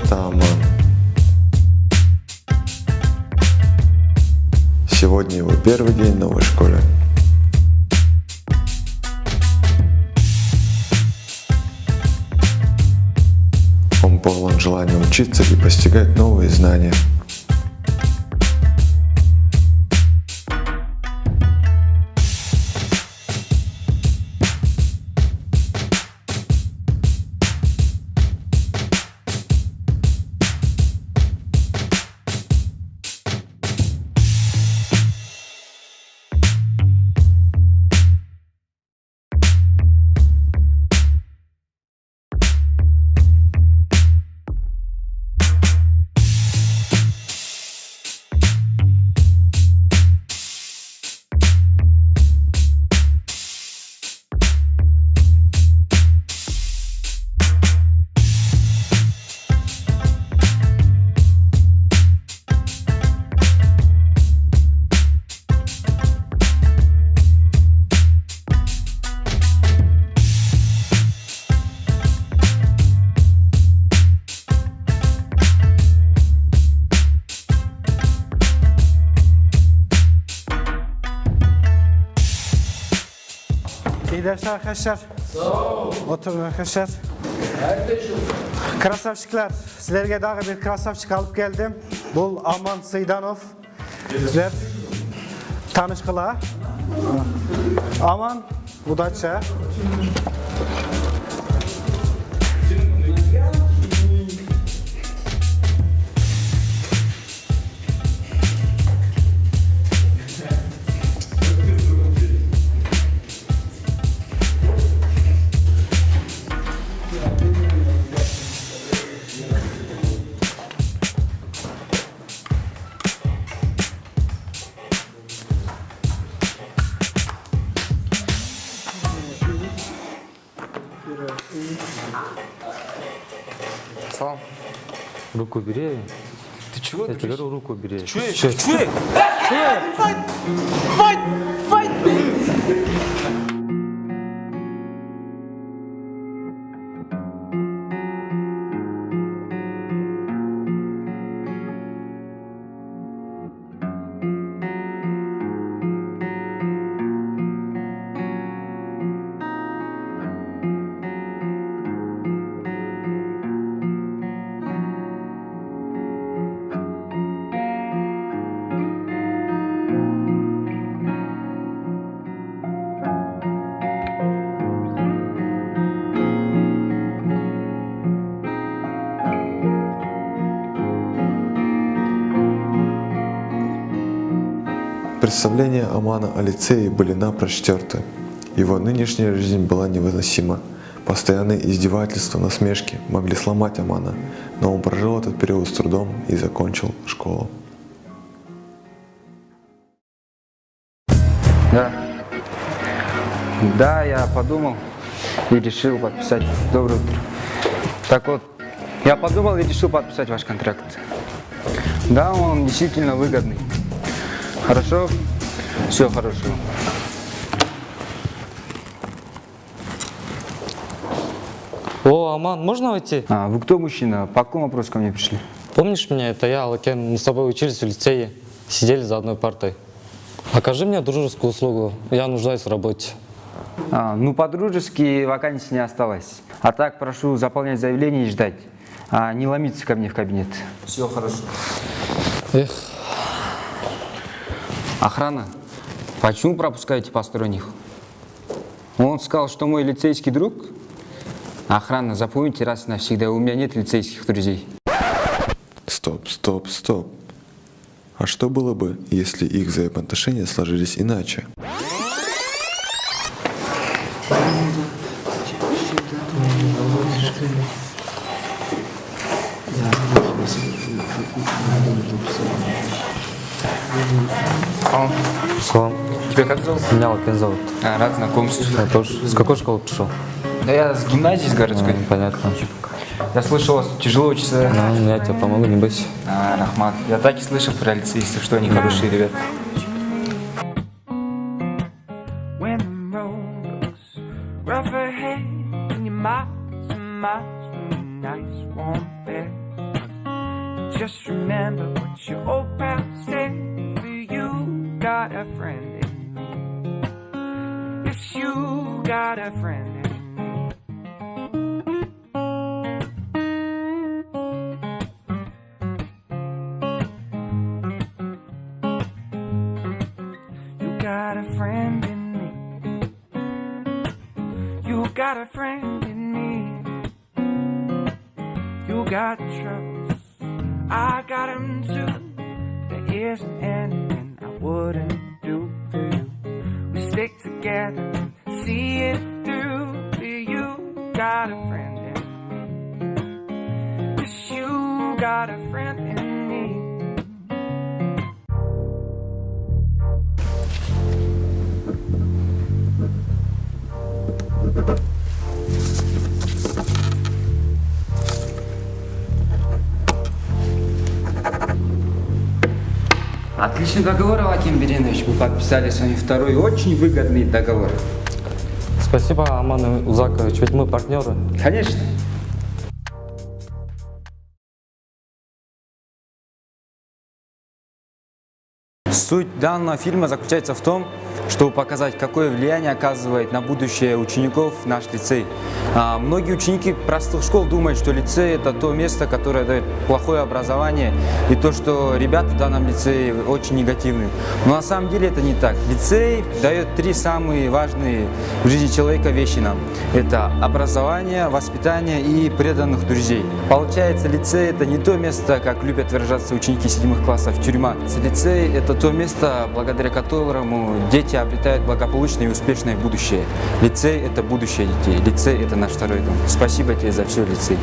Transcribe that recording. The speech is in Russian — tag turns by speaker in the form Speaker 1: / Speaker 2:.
Speaker 1: Это Аман. Сегодня его первый день в новой школе. Он полон желания учиться и постигать новые знания.
Speaker 2: İyi dersler arkadaşlar. Sağ ol. Oturun arkadaşlar. Krasavçıklar, sizlerge daha bir krasavçık alıp geldim. Bu Aman Sıydanov. Sizler tanış kıla. Aman Udaça.
Speaker 3: Салам. Руку бери.
Speaker 4: Ты чего?
Speaker 3: Я тебе говорю, руку бери.
Speaker 4: Чё?
Speaker 1: Представления Амана о лицее были напрочь стерты. Его нынешняя жизнь была невыносима. Постоянные издевательства, насмешки могли сломать Амана, но он прожил этот период с трудом и закончил школу.
Speaker 3: Да, я подумал и решил подписать. Доброе утро. Так вот, я подумал и решил подписать ваш контракт. Да, он действительно выгодный. Хорошо? Все хорошо.
Speaker 5: О, Аман, можно войти?
Speaker 3: Вы кто, мужчина? По какому вопросу ко мне пришли?
Speaker 5: Помнишь меня? Это я, Алакен. Мы с тобой учились в лицее, сидели за одной партой. Окажи мне дружескую услугу, я нуждаюсь в работе.
Speaker 3: Ну, по-дружески вакансий не осталось. А так, прошу заполнять заявление и ждать. Не ломиться ко мне в кабинет. Все хорошо.
Speaker 5: Эх.
Speaker 3: Охрана, почему пропускаете посторонних? Он сказал, что мой лицейский друг. Охрана, запомните раз и навсегда, у меня нет лицейских друзей.
Speaker 1: Стоп. А что было бы, если их взаимоотношения сложились иначе?
Speaker 5: Салам.
Speaker 4: Тебя как зовут?
Speaker 5: Меня Алакен зовут.
Speaker 4: Рад знакомству.
Speaker 5: Я тоже. С какой школы пришел?
Speaker 4: Да я с гимназии, с городской.
Speaker 5: Понятно.
Speaker 4: Я слышал, у вас тяжело учиться.
Speaker 5: Ну, я тебе помогу, не бойся.
Speaker 4: Рахмат. Я так и слышал про лицеистов, что они хорошие ребята.
Speaker 6: When the road looks rough ahead and you're miles and miles from a nice warm bed, got a friend in me. Yes, you got a friend in me. You got a friend in me. You got a friend in me. You got troubles, I got them too. There isn't anything I wouldn't do for you. We stick together, see it through. You got a friend in me. Yes, you got a friend in me.
Speaker 3: Отличный договор, Алаким Беренович. Мы подписали с вами второй очень выгодный договор.
Speaker 5: Спасибо, Аман Узакович, ведь мы партнеры.
Speaker 3: Конечно. Суть данного фильма заключается в том, чтобы показать, какое влияние оказывает на будущее учеников наш лицей. Многие ученики простых школ думают, что лицей – это то место, которое дает плохое образование, и то, что ребята в данном лицее очень негативные. Но на самом деле это не так. Лицей дает три самые важные в жизни человека вещи нам. Это образование, воспитание и преданных друзей. Получается, лицей – это не то место, как любят выражаться ученики 7 классов, тюрьма. Лицей – это то место, благодаря которому дети обретают благополучное и успешное будущее. Лицей – это будущее детей. Лицей – это наш второй дом. Спасибо тебе за все, лицей.